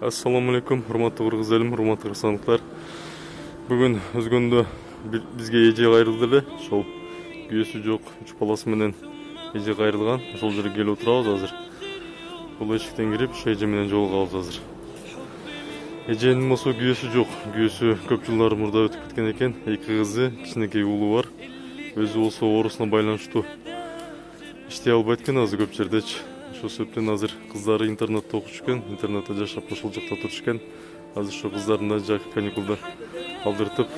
Assalamu alaikum, hurmatly kırgız elim, hurmatly kırgızстанлыктар. Бүгүн өзгөндө бизге эже кайрылды эле. Ошол күйөөсү жок 3 баласы менен эже кайрылган. Ошол жерге келип отурабыз азыр. Бул эшиктен кирип, ошо эже менен жолугабыз азыр. Эженин болсо күйөөсү жок. Күйөөсү көп жылдар мурда өтүп кеткен экен. 2 кызы, кичинекей уулу бар. Өзү болсо оорусуна байланыштуу иштей албайт экен азыр көп жердечи. Ошол себептен азыр кыздары интернетте окуш экен, интернетте жашап ошол жакта туруш экен. Азыр ошо кыздарын да жак каникулда алдыртып,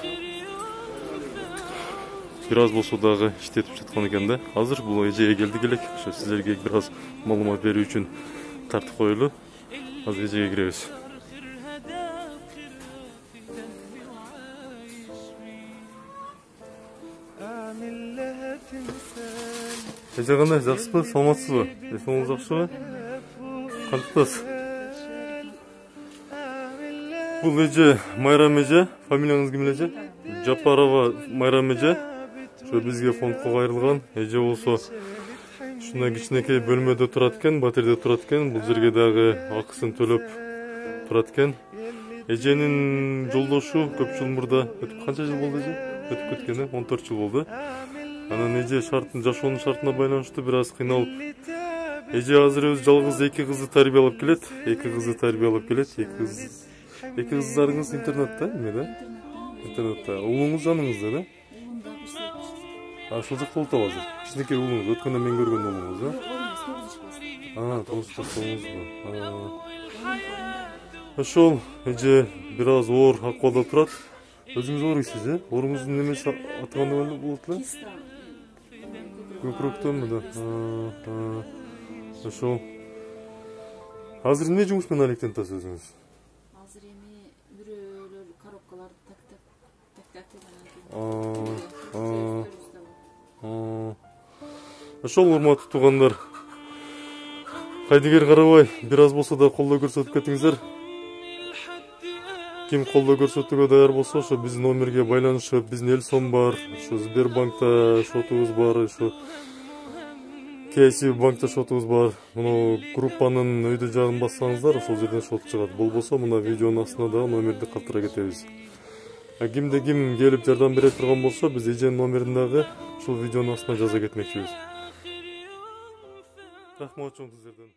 бир аз болсо дагы иштетип жаткан экен да. Азыр бул эжеге келдик элек. Ошо силерге бир аз маалымат берүү үчүн тартып коелу. Азыр эжеге киребиз. Эже кандай, жакшысызбы, саламатсызбы? Эсиңиз жакшыбы? Кантиптасыз? Бул эже Майрам эже, фамилияңыз ким эже? Жапарова Майрам эже. Ошо бизге фондко кайрылган. Эже болсо ушундай кичинекей бөлмөдө турат экен, батирде турат экен. Бул жерге дагы акысын төлөп турат экен. Эженин жолдошу көп жыл мурда өтүп, канча жыл болду эже? Өтүп кеткен, 14 жыл болду. Анан эже жашоонун шартына байланыштуу бир аз кыйналып, эже азыр өзү жалгыз 2 кызды тарбиялап келет. 2 кызды тарбиялап келет. 2 кыздарыңыз интернетте, эмне? Интернетте. Уулуңуз жаныңызда, да? Ошол жакта болуп азыр. Кичинекей уулуңуз, өткөндө мен көргөн уулуңуз, да? 9 жаштагыңызбы? Ошол эже бир аз оор акыбалда турат. Өзүңүз ооруйсуз, Ооруңуздун немеси атаганда болот эле? Көкүрөктөнбү, да? Ошол. Азыр эмне жумуш менен алектентесиз өзүңүз? Азыр эми бирөөлөр коробкаларды тактап. Ошол урматтуу туугандар. Кайдыгер карабай, бир аз болсо да колдоо көрсөтүп кетиңиздер. Ким колдоо көрсөтүүгө даяр болсо, ошо биздин номерге байланышып, биздин Элсон бар, ошо Сбербанкта шотубуз бар, ошо KSB банкта шотубуз бар. Муну группанын өйдө жагын бассаңыздар, ошол жерден шот чыгат. Болбосо мына видеонун астына да номерди калтыра кетебиз. Кимде ким келип жардам бере турган болсо, биз эженин номерин дагы ушул видеонун астына жаза кетмекчибиз. Рахмат чоң сиздерден.